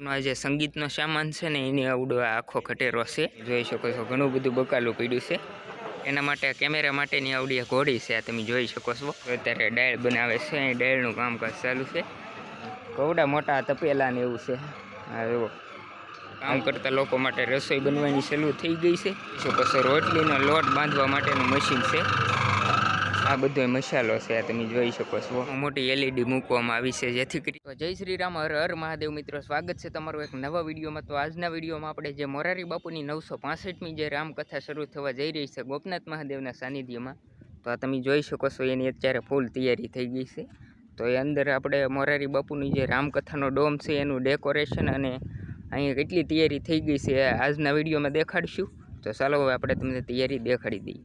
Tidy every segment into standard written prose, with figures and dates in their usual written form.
આ જે સંગીતનો સામાન છે ને એની આવડો આખો ખટેરો છે, જોઈ શકો છો ઘણું બધું બકાલું પડ્યું છે. એના માટે કેમેરા માટેની આવડી એક ઘોડી છે, આ તમે જોઈ શકો છો. અત્યારે ડાયલ બનાવે છે, અહીં ડાયલનું કામકાજ ચાલુ છે. કવડા મોટા તપેલા ને એવું છે. હા એવો કામ કરતા લોકો માટે રસોઈ બનવાની ચાલુ થઈ ગઈ છે. શકો છો રોટલીનો લોટ બાંધવા માટેનું મશીન છે. આ બધો મસાલો છે, આ તમે જોઈ શકો છો. મોટી એલઈડી મૂકવામાં આવી છે, જેથી કરી જય શ્રી રામ, હર હર મહાદેવ. મિત્રો સ્વાગત છે તમારું એક નવા વિડીયોમાં. તો આજના વિડીયોમાં આપણે જે મોરારી બાપુની 965મી જે રામકથા શરૂ થવા જઈ રહી છે ગોપનાથ મહાદેવના સાનિધ્યમાં, તો આ તમે જોઈ શકો છો એની અત્યારે ફૂલ તૈયારી થઈ ગઈ છે. તો એ અંદર આપણે મોરારી બાપુની જે રામકથાનો ડોમ છે એનું ડેકોરેશન અને અહીંયા કેટલી તૈયારી થઈ ગઈ છે આજના વિડીયોમાં દેખાડીશું. તો ચાલો હવે આપણે તમને તૈયારી દેખાડી દઈએ.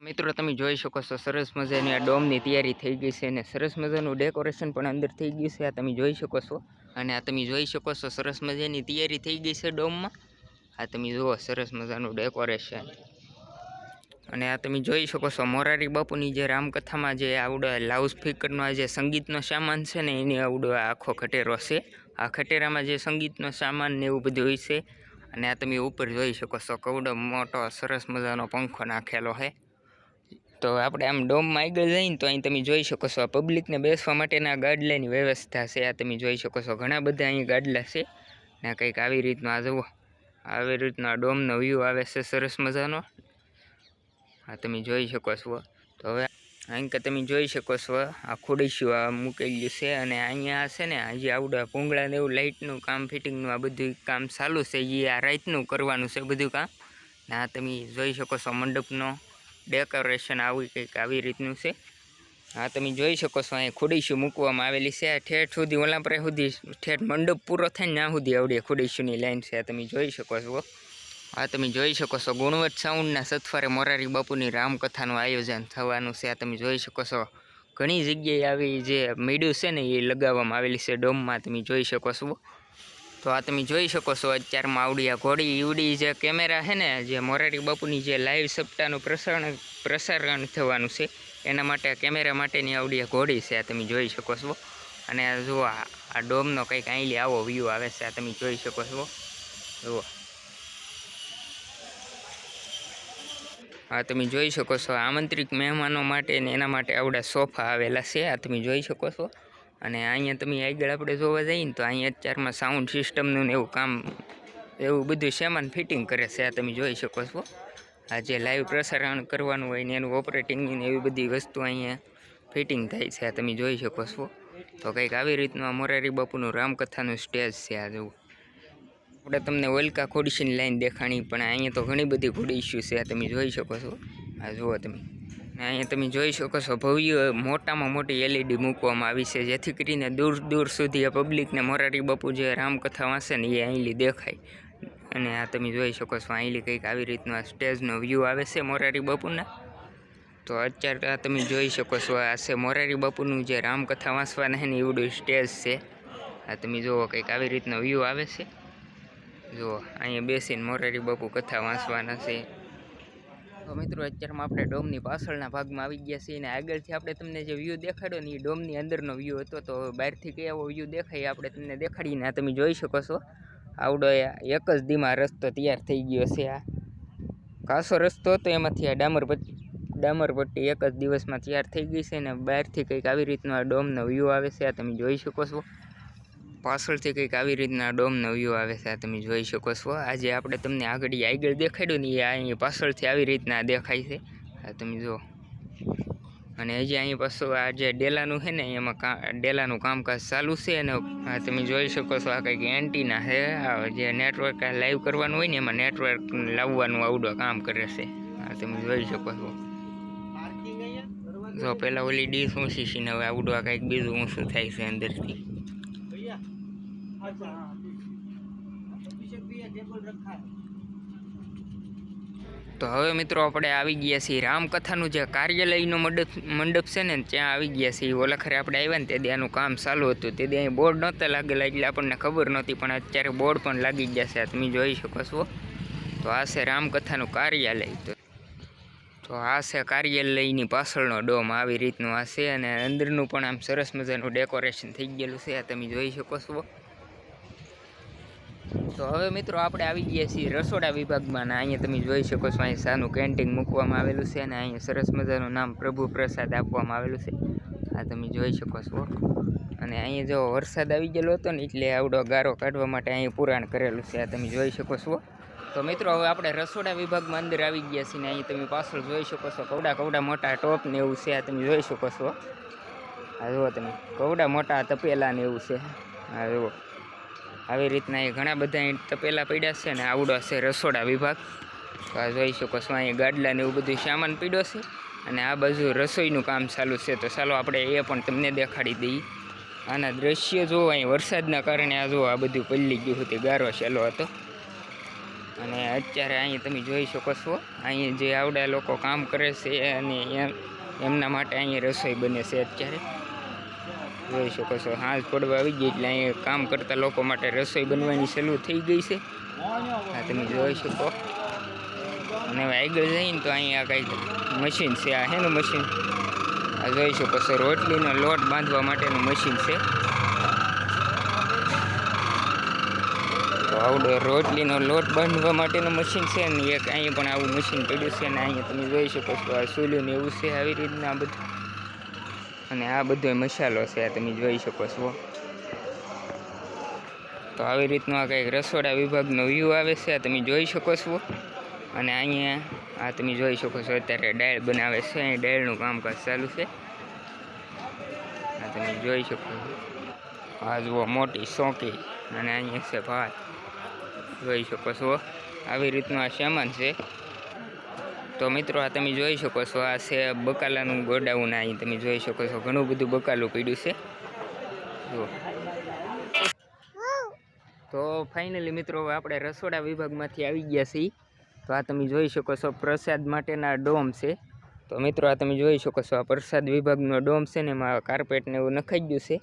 મિત્રો તમે જોઈ શકો છો સરસ મજાની આ ડોમની તૈયારી થઈ ગઈ છે અને સરસ મજાનું ડેકોરેશન પણ અંદર થઈ ગયું છે, આ તમે જોઈ શકો છો. અને આ તમે જોઈ શકો છો સરસ મજાની તૈયારી થઈ ગઈ છે ડોમમાં. આ તમે જુઓ સરસ મજાનું ડેકોરેશન. અને આ તમે જોઈ શકો છો મોરારી બાપુની જે રામકથામાં જે આવડો લાઉડ સ્પીકરનો જે સંગીતનો સામાન છે ને એની આવડો આખો ખટેરો છે. આ ખટેરામાં જે સંગીતનો સામાન ને એવું બધું હોય છે. અને આ તમે ઉપર જોઈ શકો છો કવડો મોટો સરસ મજાનો પંખો નાખેલો છે. તો આપણે આમ ડોમમાં આગળ જઈને તો અહીં તમે જોઈ શકો છો પબ્લિકને બેસવા માટેના ગાડલાની વ્યવસ્થા છે, આ તમે જોઈ શકો છો. ઘણા બધા અહીં ગાડલા છે ને કંઈક આવી રીતનું આ જુઓ આવી રીતનો ડોમનો વ્યૂ આવે છે સરસ મજાનો, આ તમે જોઈ શકો છો. તો હવે અહીં તમે જોઈ શકો છો આ ખોડીશું આ મૂકેલું છે અને અહીંયા છે ને હજી આવડા ભૂંગળા ને એવું લાઇટનું કામ ફિટિંગનું આ બધું કામ ચાલુ છે, એ આ રાતનું કરવાનું છે બધું કામ. ને આ તમે જોઈ શકો છો મંડપનો ડેકોરેશન આવી કંઈક આવી રીતનું છે. હા તમે જોઈ શકો છો અહીં ખોડીશું મૂકવામાં આવેલી છે. ઠેઠ સુધી ઓલાપરે સુધી ઠેઠ મંડપ પૂરો થાય ને ત્યાં સુધી આવડી ખોડીશુંની લાઈન છે, આ તમે જોઈ શકો છો. આ તમે જોઈ શકો છો ગુણવત્ત સાઉન્ડના સથવારે મોરારી બાપુની રામકથાનું આયોજન થવાનું છે, આ તમે જોઈ શકો છો. ઘણી જગ્યાએ આવી જે મીડું છે ને એ લગાવવામાં આવેલી છે ડોમમાં, તમે જોઈ શકો છો. તો આ તમે જોઈ શકો છો અત્યારમાં આવડી આ ઘોડી ઈવડી જે કેમેરા છે ને જે મોરારી બાપુની જે લાઈવ સપ્તાહનું પ્રસારણ થવાનું છે એના માટે કેમેરા માટેની આવડી આ ઘોડી છે, આ તમે જોઈ શકો છો. અને જુઓ આ ડોમનો કંઈક અહીં આવો વ્યૂ આવે છે, આ તમે જોઈ શકો છો. જુઓ હા તમે જોઈ શકો છો આમંત્રિત મહેમાનો માટે ને એના માટે આવડા સોફા આવેલા છે, આ તમે જોઈ શકો છો. અને અહીંયા તમે આગળ આપણે જોવા જઈએ ને તો અહીંયા અત્યારમાં સાઉન્ડ સિસ્ટમનું એવું કામ એવું બધું સામાન ફિટિંગ કરે છે, આ તમે જોઈ શકો છો. આ જે લાઈવ પ્રસારણ કરવાનું હોય ને એનું ઓપરેટિંગની ને એવી બધી વસ્તુ અહીંયા ફિટિંગ થાય છે, આ તમે જોઈ શકો છો. તો કંઈક આવી રીતનું આ મોરારી બાપુનું રામકથાનું સ્ટેજ છે. આ જવું આપણે તમને ઓલકા ખોડીશીની લાઈન દેખાણી, પણ અહીંયા તો ઘણી બધી ખોડીશું છે, આ તમે જોઈ શકો છો. આ જુઓ તમે અહીંયા તમે જોઈ શકો છો ભવ્ય મોટામાં મોટી એલઈડી મૂકવામાં આવી છે, જેથી કરીને દૂર દૂર સુધી આ પબ્લિકને મોરારી બાપુ જે રામકથા વાંચે ને એ અહીંલી દેખાય. અને આ તમે જોઈ શકો છો અહીંલી કંઈક આવી રીતનો આ સ્ટેજનો વ્યૂ આવે છે મોરારી બાપુના. તો અત્યારે આ તમે જોઈ શકો છો આ છે મોરારી બાપુનું જે રામકથા વાંચવાના છે ને એવડું સ્ટેજ છે, આ તમે જુઓ કંઈક આવી રીતનો વ્યૂ આવે છે. જુઓ અહીંયા બેસીને મોરારી બાપુ કથા વાંચવાના છે. તો મિત્રો અત્યારમાં આપણે ડોમની પાછળના ભાગમાં આવી ગયા છીએ અને આગળથી આપણે તમને જે વ્યૂ દેખાડ્યો ને એ ડોમની અંદરનો વ્યૂ હતો. તો બહારથી કેવો વ્યૂ દેખાય આપણે તમને દેખાડીને આ તમે જોઈ શકો છો આવડો એક જ દીમાં રસ્તો તૈયાર થઈ ગયો છે. આ કાસો રસ્તો હતો એમાંથી આ ડામરપટ્ટી એક જ દિવસમાં તૈયાર થઈ ગઈ છે ને બહારથી કંઈક આવી રીતનો આ ડોમનો વ્યૂ આવે છે, આ તમે જોઈ શકો છો. પાછળથી કંઈક આવી રીતના ડોમનો વ્યૂ આવે છે, આ તમે જોઈ શકો છો. આજે આપણે તમને આગળ દેખાડ્યું ને એ અહીં પાછળથી આવી રીતના દેખાય છે, આ તમે જુઓ. અને હજી અહીં પાછું આ જે ડેલાનું છે ને એમાં ડેલાનું કામકાજ ચાલુ છે. અને આ તમે જોઈ શકો છો આ કંઈક એન્ટીના છે, આ જે નેટવર્ક લાઈવ કરવાનું હોય ને એમાં નેટવર્ક લાવવાનું આવડું કામ કરે છે, આ તમે જોઈ શકો છો. જો પહેલાં ઓલી ડીશ ઊંચી છે ને હવે આવડું આ કંઈક બીજું ઊંચું થાય છે અંદરથી. તો હવે મિત્રો આપણે આવી ગયા છીએ રામકથાનું જે કાર્યાલયનો મંડપ છે ને ત્યાં આવી ગયા છીએ. ઓલાખરે આપણે આવ્યા ને તે આનું કામ ચાલુ હતું, તે અહીં બોર્ડ નહોતા લાગેલા એટલે આપણને ખબર નહોતી, પણ અત્યારે બોર્ડ પણ લાગી ગયા છે, તમે જોઈ શકો છો. તો આ છે રામકથાનું કાર્યાલય. તો આ છે કાર્યાલયની પાછળનો ડોમ, આવી રીતનું આ છે. અને અંદરનું પણ આમ સરસ મજાનું ડેકોરેશન થઈ ગયેલું છે, આ તમે જોઈ શકો છો. તો હવે મિત્રો આપણે આવી ગયા છીએ રસોડા વિભાગમાં, અને અહીંયા તમે જોઈ શકો છો અહીં સાનું કેન્ટીન મૂકવામાં આવેલું છે, અને અહીંયા સરસ મજાનું નામ પ્રભુ પ્રસાદ આપવામાં આવેલું છે. આ તમે જોઈ શકો છો. અને અહીંયા જો વરસાદ આવી ગયેલો હતો ને એટલે આવડો ગારો કાઢવા માટે અહીં પુરાણ કરેલું છે. આ તમે જોઈ શકો છો. તો મિત્રો હવે આપણે રસોડા વિભાગમાં અંદર આવી ગયા છીએ, ને અહીં તમે પાછળ જોઈ શકો છો કવડા મોટા ટોપ ને એવું છે. આ તમે જોઈ શકો છો. આ જુઓ તમે કવડા મોટા તપેલા ને એવું છે. આ જુઓ આવી રીતના એ ઘણા બધા તપેલા પડ્યા છે, ને આવડો છે રસોડા વિભાગ. તો આ જોઈ શકો છો અહીં ગાડલા ને એવું બધું સામાન પડ્યો છે, અને આ બાજુ રસોઈનું કામ ચાલુ છે. તો ચાલો આપણે એ પણ તમને દેખાડી દઈએ. આના દ્રશ્ય જુઓ, અહીં વરસાદના કારણે આ જુઓ આ બધું પલળી ગયું હતું, ગારો ચાલો હતો. અને અત્યારે અહીં તમે જોઈ શકો છો અહીં જે આવડા લોકો કામ કરે છે, અને એમના માટે અહીં રસોઈ બને છે. અત્યારે જોઈ શકો છો હાથ પડવા આવી ગઈ એટલે અહીં કામ કરતા લોકો માટે રસોઈ બનવાની ચાલુ થઈ ગઈ છે. આ તમે જોઈ શકો. અને હવે આગળ જઈને તો અહીંયા કંઈક મશીન છે. આ હેનું મશીન આ જોઈ શકો છો, રોટલીનો લોટ બાંધવા માટેનું મશીન છે. તો આવડો રોટલીનો લોટ બાંધવા માટેનું મશીન છે, ને એક અહીંયા પણ આવું મશીન પડ્યું છે. ને અહીંયા તમે જોઈ શકો છો આ સૂલ્યું ને એવું છે આવી રીતના બધું. અને આ બધો મસાલો છે, આ તમે જોઈ શકો છો. તો આવી રીતનું આ કંઈક રસોડા વિભાગનો વ્યૂ આવે છે. આ તમે જોઈ શકો છો. અને અહીંયા આ તમે જોઈ શકો છો અત્યારે દાળ બનાવે છે, અહીં દાળનું કામકાજ ચાલુ છે. આ તમે જોઈ શકો છો. આ જુઓ મોટી સોંકી, અને અહીંયા છે ભાત જોઈ શકો છો. આવી રીતનું આ સામાન છે. તો મિત્રો આ તમે જોઈ શકો છો આ છે બકાલાનું ગોડાઉન. અહીં તમે જોઈ શકો છો ઘણું બધું બકાલું પડ્યું છે. જુઓ. તો ફાઇનલી મિત્રો હવે આપણે રસોડા વિભાગમાંથી આવી ગયા છીએ. તો આ તમે જોઈ શકો છો પ્રસાદ માટેના ડોમ છે. તો મિત્રો આ તમે જોઈ શકો છો આ પ્રસાદ વિભાગનો ડોમ છે, ને એમાં કાર્પેટ ને એવું નખાઈ ગયું છે.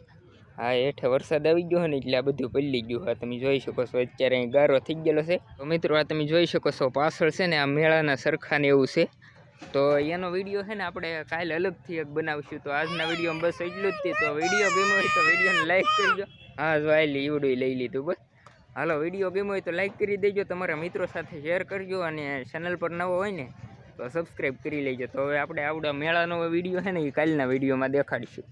આ હેઠે વરસાદ આવી ગયો ને એટલે આ બધું પલળી ગયું. આ તમે જોઈ શકો છો અત્યારે અહીં ગારો થઈ ગયેલો છે. તો મિત્રો આ તમે જોઈ શકો છો પાછળ છે ને આ મેળાના સરખાને એવું છે. તો એનો વિડીયો છે ને આપણે કાલે અલગથી એક બનાવીશું. તો આજના વિડીયોમાં બસ એટલું જ. તો વિડીયો ગમ્યો હોય તો વિડીયોને લાઈક કરજો. હા જો આલી ઈવડું લઈ લીધું બસ. હાલો વિડીયો ગમ્યો હોય તો લાઈક કરી દેજો, તમારા મિત્રો સાથે શેર કરજો, અને ચેનલ પર નવો હોય ને તો સબસ્ક્રાઈબ કરી લેજો. તો હવે આપણે આવડા મેળાનો વિડીયો છે ને એ કાલના વિડીયોમાં દેખાડીશું.